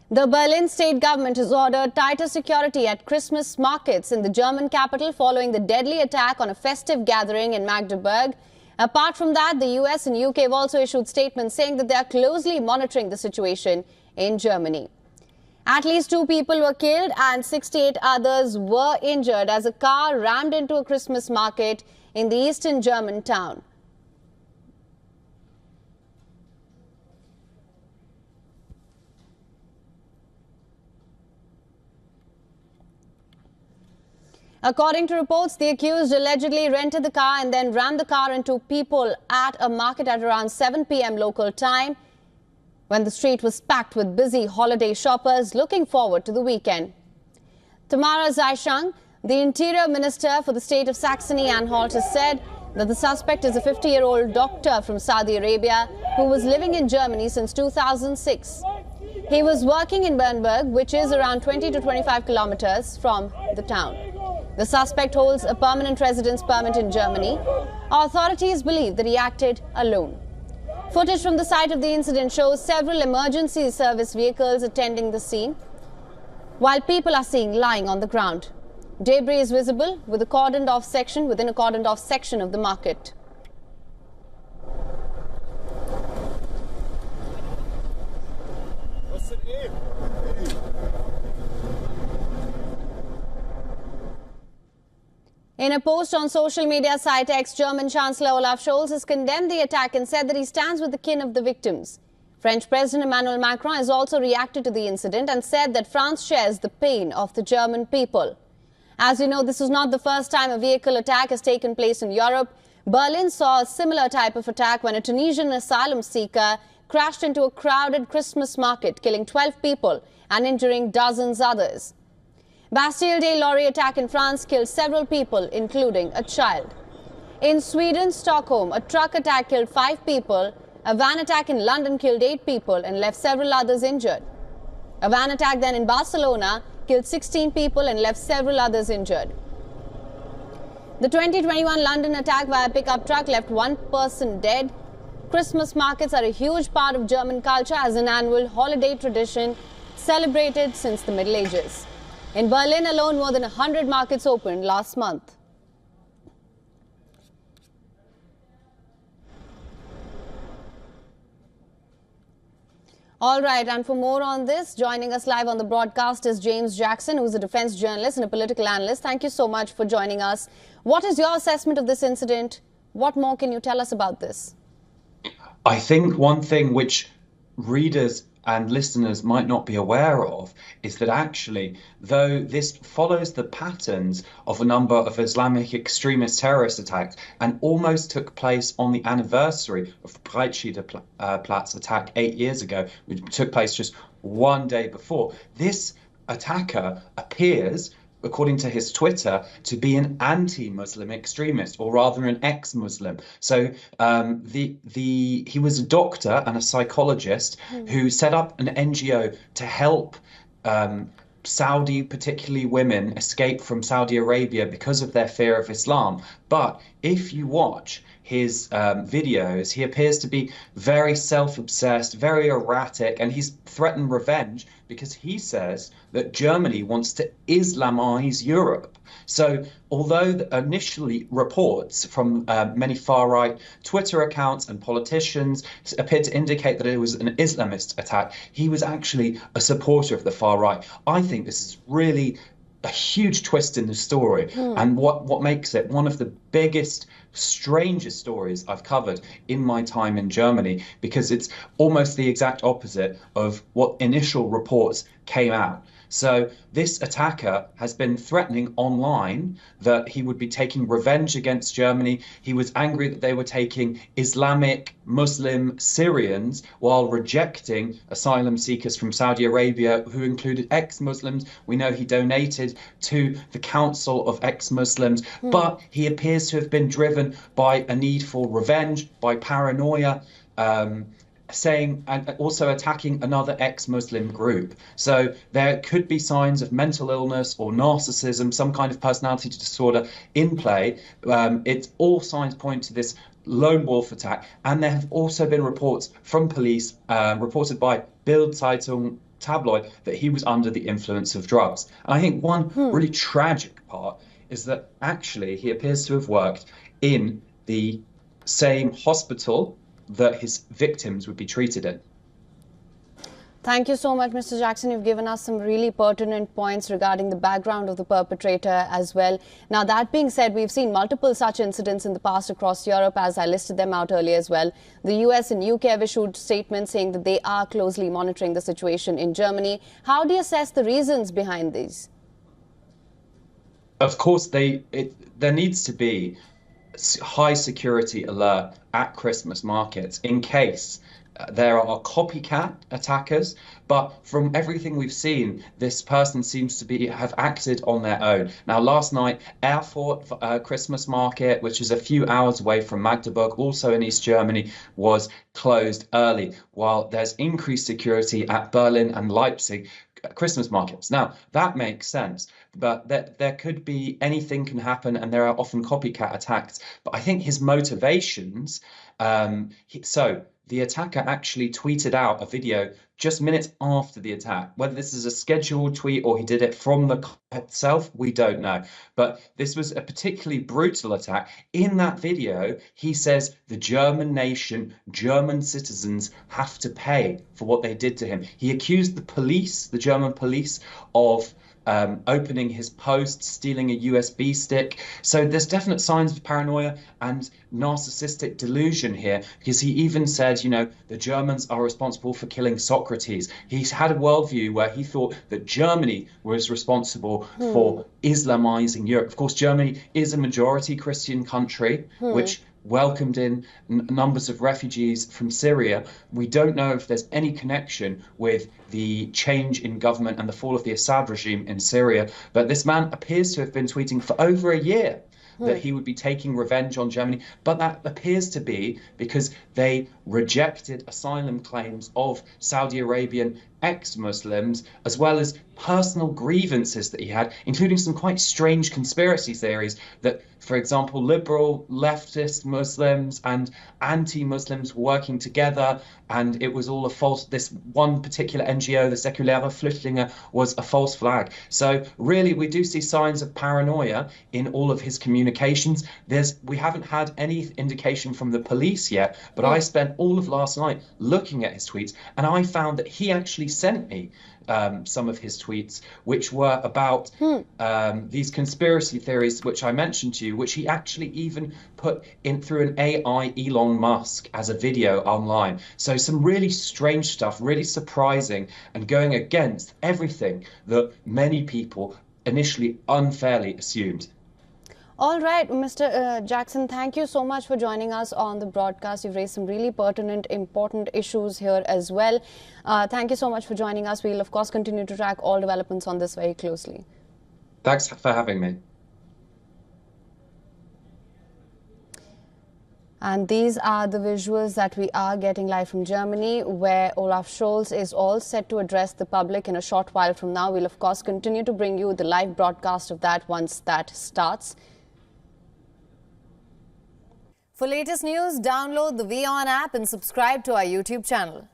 The Berlin state government has ordered tighter security at Christmas markets in the German capital following the deadly attack on a festive gathering in Magdeburg. Apart from that, the US and UK have also issued statements saying that they are closely monitoring the situation in Germany. At least 2 people were killed and 68 others were injured as a car rammed into a Christmas market in the eastern German town. According to reports, the accused allegedly rented the car and then rammed the car into people at a market at around 7 p.m. local time, when the street was packed with busy holiday shoppers looking forward to the weekend. Tamara Zайshang, the Interior Minister for the state of Saxony-Anhalt, has said that the suspect is a 50-year-old doctor from Saudi Arabia who was living in Germany since 2006. He was working in Bernburg, which is around 20 to 25 kilometers from the town. The suspect holds a permanent residence permit in Germany. Authorities believe that he acted alone. Footage from the site of the incident shows several emergency service vehicles attending the scene, while people are seen lying on the ground. Debris is visible within a cordoned-off section of the market. In a post on social media site X, German Chancellor Olaf Scholz has condemned the attack and said that he stands with the kin of the victims. French President Emmanuel Macron has also reacted to the incident and said that France shares the pain of the German people. As you know, this is not the first time a vehicle attack has taken place in Europe. Berlin saw a similar type of attack when a Tunisian asylum seeker crashed into a crowded Christmas market, killing 12 people and injuring dozens others. Bastille Day lorry attack in France killed several people, including a child. In Sweden, Stockholm, a truck attack killed 5 people. A van attack in London killed 8 people and left several others injured. A van attack then in Barcelona killed 16 people and left several others injured. The 2021 London attack via pickup truck left 1 person dead. Christmas markets are a huge part of German culture as an annual holiday tradition celebrated since the Middle Ages. In Berlin alone, more than 100 markets opened last month. All right, and for more on this, joining us live on the broadcast is James Jackson, who's a defense journalist and a political analyst. Thank you so much for joining us. What is your assessment of this incident? What more can you tell us about this? I think one thing which readers and listeners might not be aware of is that actually, though this follows the patterns of a number of Islamic extremist terrorist attacks and almost took place on the anniversary of the Breitscheider Platz attack 8 years ago, which took place just 1 day before, this attacker appears, according to his Twitter, to be an anti-Muslim extremist, or rather an ex-Muslim. So he was a doctor and a psychologist who set up an NGO to help Saudi, particularly women, escape from Saudi Arabia because of their fear of Islam. But if you watch his videos, he appears to be very self-obsessed, very erratic, and he's threatened revenge because he says that Germany wants to Islamize Europe. So although initially reports from many far-right Twitter accounts and politicians appeared to indicate that it was an Islamist attack, he was actually a supporter of the far-right. I think this is really a huge twist in the story, and what makes it one of the biggest, strangest stories I've covered in my time in Germany, because it's almost the exact opposite of what initial reports came out. So this attacker has been threatening online that he would be taking revenge against Germany. He was angry that they were taking Islamic Muslim Syrians while rejecting asylum seekers from Saudi Arabia, who included ex-Muslims. We know he donated to the Council of Ex-Muslims, but he appears to have been driven by a need for revenge, by paranoia, saying and also attacking another ex-Muslim group. So there could be signs of mental illness or narcissism, some kind of personality disorder in play. It's all signs point to this lone wolf attack. And there have also been reports from police, reported by Bild Zeitung tabloid that he was under the influence of drugs. And I think one really tragic part is that actually he appears to have worked in the same hospital that his victims would be treated in. Thank you so much, Mr. Jackson. You've given us some really pertinent points regarding the background of the perpetrator as well. Now, that being said, we've seen multiple such incidents in the past across Europe, as I listed them out earlier as well. The US and UK have issued statements saying that they are closely monitoring the situation in Germany. How do you assess the reasons behind these? Of course, there needs to be high security alert at Christmas markets in case there are copycat attackers, but from everything we've seen, this person seems to have acted on their own. Now, last night, Erfurt Christmas market, which is a few hours away from Magdeburg, also in East Germany, was closed early, while there's increased security at Berlin and Leipzig Christmas markets. Now, that makes sense, but there could be anything can happen, and there are often copycat attacks. But I think his motivations, so the attacker actually tweeted out a video just minutes after the attack. Whether this is a scheduled tweet or he did it from the car itself, we don't know. But this was a particularly brutal attack. In that video, he says the German nation, German citizens have to pay for what they did to him. He accused the police, the German police, of opening his post, stealing a USB stick. So there's definite signs of paranoia and narcissistic delusion here, because he even said, you know, the Germans are responsible for killing Socrates. He's had a worldview where he thought that Germany was responsible for Islamizing Europe. Of course, Germany is a majority Christian country, which welcomed in numbers of refugees from Syria. We don't know if there's any connection with the change in government and the fall of the Assad regime in Syria, but this man appears to have been tweeting for over a year that he would be taking revenge on Germany, but that appears to be because they rejected asylum claims of Saudi Arabian ex-Muslims, as well as personal grievances that he had, including some quite strange conspiracy theories that, for example, liberal leftist Muslims and anti-Muslims working together, and it was all a false, this one particular NGO, the Säkuläre Flüchtlinge, was a false flag. So really, we do see signs of paranoia in all of his communications. We haven't had any indication from the police yet, but I spent all of last night looking at his tweets, and I found that he actually sent me some of his tweets, which were about these conspiracy theories, which I mentioned to you, which he actually even put in through an AI Elon Musk as a video online. So some really strange stuff, really surprising, and going against everything that many people initially unfairly assumed. All right, Mr. Jackson, thank you so much for joining us on the broadcast. You've raised some really pertinent, important issues here as well. Thank you so much for joining us. We'll, of course, continue to track all developments on this very closely. Thanks for having me. And these are the visuals that we are getting live from Germany, where Olaf Scholz is all set to address the public in a short while from now. We'll, of course, continue to bring you the live broadcast of that once that starts. For latest news, download the WION app and subscribe to our YouTube channel.